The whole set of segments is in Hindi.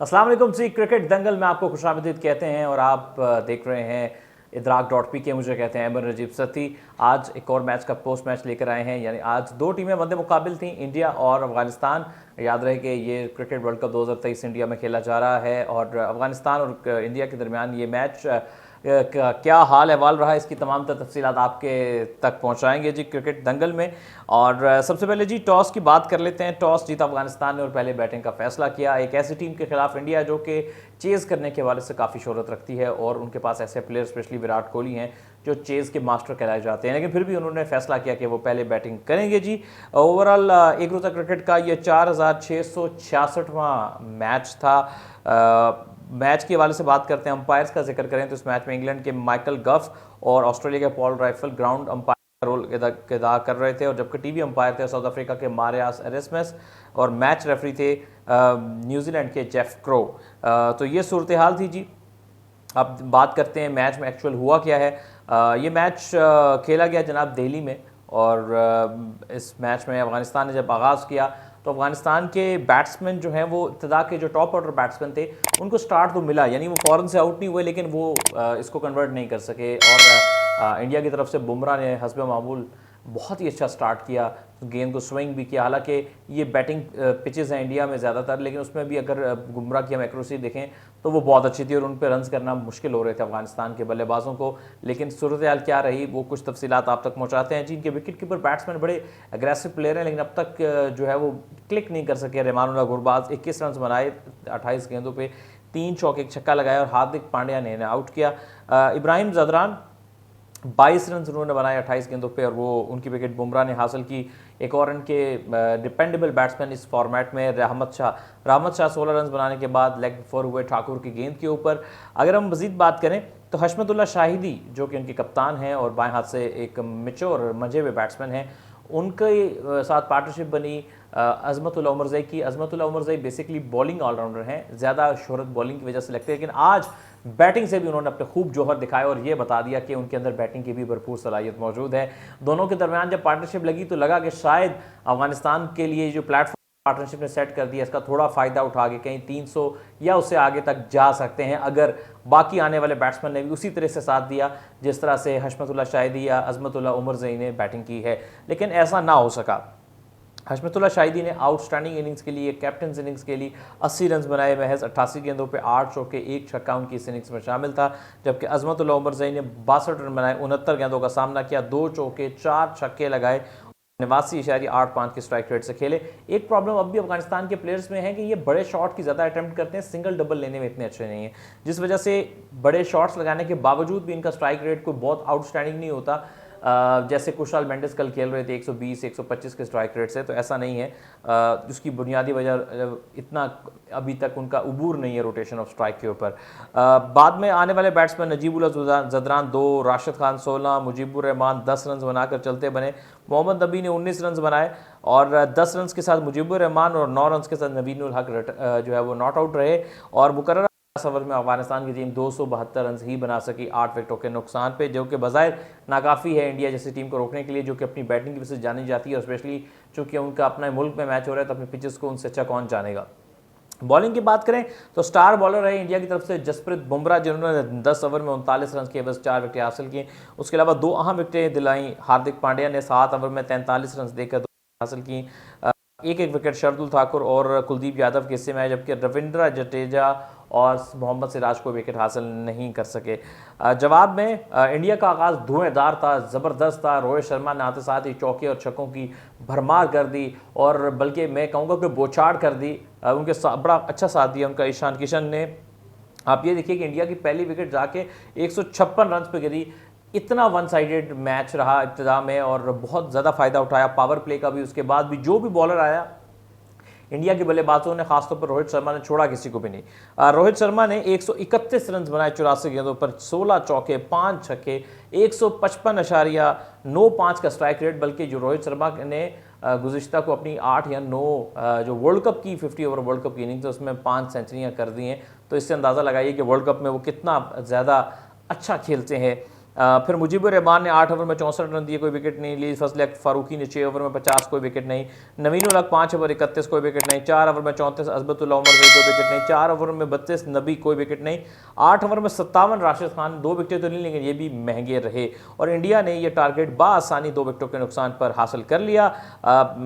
अस्सलाम वालेकुम जी। क्रिकेट दंगल में आपको खुशामदीद कहते हैं और आप देख रहे हैं इदराक.pk। मुझे कहते हैं अमर नजीब सती। आज एक और मैच का पोस्ट मैच लेकर आए हैं, यानी आज दो टीमें मद्दे मुकाबिल थी, इंडिया और अफगानिस्तान। याद रहे कि ये क्रिकेट वर्ल्ड कप 2023 इंडिया में खेला जा रहा है और अफगानिस्तान और इंडिया के दरमियान ये मैच क्या हाल अहवाल रहा, इसकी तमाम तफसीलात आपके तक पहुंचाएंगे जी क्रिकेट दंगल में। और सबसे पहले जी टॉस की बात कर लेते हैं। टॉस जीता अफगानिस्तान ने और पहले बैटिंग का फैसला किया। एक ऐसी टीम के खिलाफ इंडिया जो कि चेज़ करने के हवाले से काफ़ी शोहरत रखती है और उनके पास ऐसे प्लेयर स्पेशली विराट कोहली हैं जो चेज़ के मास्टर कहलाए जाते हैं, लेकिन फिर भी उन्होंने फैसला किया कि वो पहले बैटिंग करेंगे जी। ओवरऑल एक रोज़ा क्रिकेट का ये 4666वां मैच था। मैच के हवाले से बात करते हैं, अंपायर्स का जिक्र करें तो इस मैच में इंग्लैंड के माइकल गफ और ऑस्ट्रेलिया के पॉल राइफल ग्राउंड अंपायर का रोल अदा कर रहे थे, और जबकि टीवी अंपायर थे साउथ अफ्रीका के मारियास एरेस्मस और मैच रेफरी थे न्यूजीलैंड के जेफ क्रो। तो ये सूरत हाल थी जी। अब बात करते हैं मैच में एक्चुअल हुआ क्या है। ये मैच खेला गया जनाब दिल्ली में, और इस मैच में अफगानिस्तान ने जब आगाज़ किया तो अफगानिस्तान के बैट्समैन जो हैं वो इब्तिदा के जो टॉप ऑर्डर बैट्समैन थे उनको स्टार्ट तो मिला, यानी वो फ़ौरन से आउट नहीं हुए, लेकिन वो इसको कन्वर्ट नहीं कर सके। और इंडिया की तरफ से बुमराह ने हस्ब मामूल बहुत ही अच्छा स्टार्ट किया, गेंद को स्विंग भी किया। हालांकि ये बैटिंग पिचेस हैं इंडिया में ज़्यादातर, लेकिन उसमें भी अगर बुमराह की हम एक्यूरेसी देखें तो वो बहुत अच्छी थी और उन पर रन्स करना मुश्किल हो रहे थे अफगानिस्तान के बल्लेबाजों को। लेकिन सूरत हाल क्या रही वो कुछ तफसीलात आप तक पहुँचाते हैं जी। इनके विकेट कीपर बैट्समैन बड़े अग्रेसिव प्लेयर हैं, लेकिन अब तक जो है वो क्लिक नहीं कर सके। रहमानुल्लाह गुरबाज 21 रन बनाए 28 गेंदों पर, 3 चौके एक छक्का लगाया और हार्दिक पांड्या ने इन्हें आउट किया। इब्राहिम जदरान 22 रन उन्होंने बनाए 28 गेंदों पे और वो उनकी विकेट बुमराह ने हासिल की। एक और इनके डिपेंडेबल बैट्समैन इस फॉर्मेट में रहमत शाह 16 रन बनाने के बाद लेग फोर हुए ठाकुर की गेंद के ऊपर। अगर हम मजीद बात करें तो हशमतुल्लाह शाहिदी जो कि उनके कप्तान हैं और बाएं हाथ से एक मैच्योर मंझे हुए बैट्समैन हैं, उनके साथ पार्टनरशिप बनी अजमतुल्लाह उमरज़ई की। Azmatullah Omarzai basically bowling all rounder हैं, ज़्यादा शोहरत बॉलिंग की वजह से लगती है, लेकिन आज बैटिंग से भी उन्होंने अपने खूब जौहर दिखाए और ये बता दिया कि उनके अंदर बैटिंग की भी भरपूर सलाहियत मौजूद है। दोनों के दरमियान जब पार्टनरशिप लगी तो लगा कि शायद अफगानिस्तान के लिए जो प्लेटफॉर्म पार्टनरशिप ने सेट कर दिया इसका थोड़ा फ़ायदा उठा के कहीं 300 या उससे आगे तक जा सकते हैं, अगर बाकी आने वाले बैट्समैन ने भी उसी तरह से साथ दिया जिस तरह से हशमतुल्लाह शाहिदी या अजमतुल्लाह उमरज़ई ने बैटिंग की है। लेकिन ऐसा ना हो सका। हशमतुल्लाह शाहिदी ने आउटस्टैंडिंग इनिंग्स के लिए, कैप्टन इनिंग्स के लिए 80 रन बनाए, महज 88 गेंदों पे 8 चौके 1 छक्का उनकी इस इनिंग्स में शामिल था। जबकि अजमतुल्लाह उमरज़ई ने 62 रन बनाए, 69 गेंदों का सामना किया, 2 चौके 4 छक्के लगाए, 89.85 के स्ट्राइक रेट से खेले। एक प्रॉब्लम अब भी अफगानिस्तान के प्लेयर्स में है कि ये बड़े शॉट की ज़्यादा अटैम्प्ट करते हैं, सिंगल डबल लेने में इतने अच्छे नहीं हैं, जिस वजह से बड़े शॉट्स लगाने के बावजूद भी इनका स्ट्राइक रेट कोई बहुत आउटस्टैंडिंग नहीं होता। जैसे कुशाल मेंडिस कल खेल रहे थे 120-125 के स्ट्राइक रेट से, तो ऐसा नहीं है। उसकी बुनियादी वजह इतना अभी तक उनका उबूर नहीं है रोटेशन ऑफ स्ट्राइक के ऊपर। बाद में आने वाले बैट्समैन नजीबुल्लाह जदरान 2, राशिद खान 16, मुजीबुर रहमान 10 रन बनाकर चलते बने। मोहम्मद नबी ने 19 रन बनाए और 10 रन के साथ मुजीबुर रहमान और 9 रन के साथ नवीनुल हक जो है वो नॉट आउट रहे। और मुकर्रर ओवर में अफगानिस्तान की टीम 272 रन ही बना सकी 8 विकेटों के नुकसान पे, जो कि बज़ाहिर नाकाफ़ी है इंडिया जैसी टीम को रोकने के लिए, जो कि अपनी बैटिंग की वजह से जानी जाती है, और स्पेशली चूंकि उनका अपना मुल्क में मैच हो रहा है तो अपने पिचेस को उनसे अच्छा कौन जानेगा। बॉलिंग की बात करें तो स्टार बॉलर रहे इंडिया की तरफ से जसप्रीत बुमराह, जिन्होंने 10 ओवर में 39 रन के बस 4 विकेट हासिल किए। उसके अलावा 2 अहम विकेटें दिलाई हार्दिक पांड्या ने 7 ओवर में 43 रन देकर हासिल की। एक विकेट शार्दुल ठाकुर और कुलदीप यादव के हिस्से में है, जबकि रविंद्र जडेजा और मोहम्मद सिराज को विकेट हासिल नहीं कर सके। जवाब में इंडिया का आगाज़ धुएंधार था, ज़बरदस्त था। रोहित शर्मा ने आते साथ ही चौके और छक्कों की भरमार कर दी और बल्कि मैं कहूँगा कि बौछार कर दी। उनके बड़ा अच्छा साथ दिया उनका ईशान किशन ने। आप ये देखिए कि इंडिया की पहली विकेट जाके 156 रन पर गिरी। इतना वन साइडेड मैच रहा इब्तिदा में और बहुत ज़्यादा फ़ायदा उठाया पावर प्ले का भी। उसके बाद भी जो भी बॉलर आया इंडिया के बल्लेबाजों ने, खासतौर पर रोहित शर्मा ने, छोड़ा किसी को भी नहीं। रोहित शर्मा ने 131 रन बनाए 84 गेंदों पर, 16 चौके 5 छक्के, 155.95 का स्ट्राइक रेट। बल्कि जो रोहित शर्मा ने गुज़िश्ता को अपनी 8 या 9 जो वर्ल्ड कप की 50 ओवर वर्ल्ड कप की इनिंग्स है उसमें 5 सेंचुरियाँ कर दी हैं, तो इससे अंदाज़ा लगाइए कि वर्ल्ड कप में वो कितना ज़्यादा अच्छा खेलते हैं। फिर मुजीबुर रहमान ने 8 ओवर में 64 रन दिए, कोई विकेट नहीं ली। फजल फारूकी ने 6 ओवर में 50, कोई विकेट नहीं। नवीन उल हक 5 ओवर 31, कोई विकेट नहीं। 4 ओवर में 34 अजबतुल्ला उमर गई, कोई विकेट नहीं। 4 ओवर में 32 नबी, कोई विकेट नहीं। 8 ओवर में 57 राशिद खान, 2 विकेटें तो नहीं लेकिन ये भी महंगे रहे और इंडिया ने ये टारगेट बासानी 2 विकेटों के नुकसान पर हासिल कर लिया।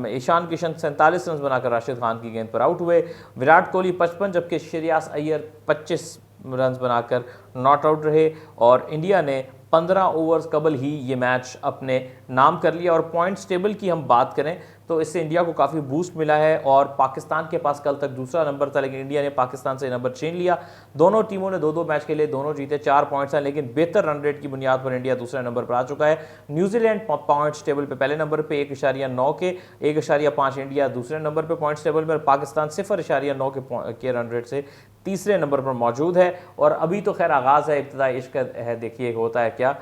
ईशान किशन 47 रन बनाकर राशिद खान की गेंद पर आउट हुए। विराट कोहली 55 जबकि श्रेयस अय्यर 25 रन बनाकर नॉट आउट रहे और इंडिया ने 15 ओवर्स कबल ही ये मैच अपने नाम कर लिया। और पॉइंट्स टेबल की हम बात करें तो इससे इंडिया को काफ़ी बूस्ट मिला है और पाकिस्तान के पास कल तक दूसरा नंबर था लेकिन इंडिया ने पाकिस्तान से नंबर छीन लिया। दोनों टीमों ने 2-2 मैच खेले, दोनों जीते, 4 पॉइंट्स हैं लेकिन बेहतर रन रेट की बुनियाद पर इंडिया दूसरे नंबर पर आ चुका है। न्यूजीलैंड पॉइंट्स टेबल पे पहले नंबर पे 1.9 के, 1.5 इंडिया दूसरे नंबर पे पॉइंट्स टेबल में, पाकिस्तान 0.9 के रन रेट से तीसरे नंबर पर मौजूद है। और अभी तो खैर आगाज़ है, इब्तिदा इश्क है, देखिए होता है क्या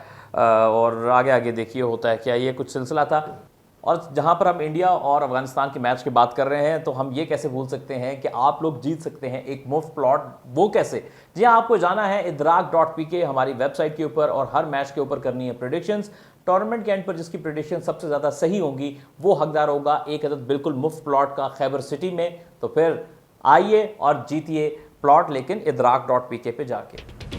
और आगे आगे देखिए होता है क्या। ये कुछ सिलसिला था। और जहां पर हम इंडिया और अफगानिस्तान के मैच की बात कर रहे हैं तो हम ये कैसे भूल सकते हैं कि आप लोग जीत सकते हैं एक मुफ्त प्लॉट। वो कैसे? जी हाँ, आपको जाना है idrak.pk हमारी वेबसाइट के ऊपर और हर मैच के ऊपर करनी है प्रेडिक्शंस। टूर्नामेंट के एंड पर जिसकी प्रेडिक्शन सबसे ज़्यादा सही होंगी वो हकदार होगा एक अदद बिल्कुल मुफ्त प्लॉट का खैबर सिटी में। तो फिर आइए और जीतिए प्लॉट, लेकिन idrak.pk पे जाके।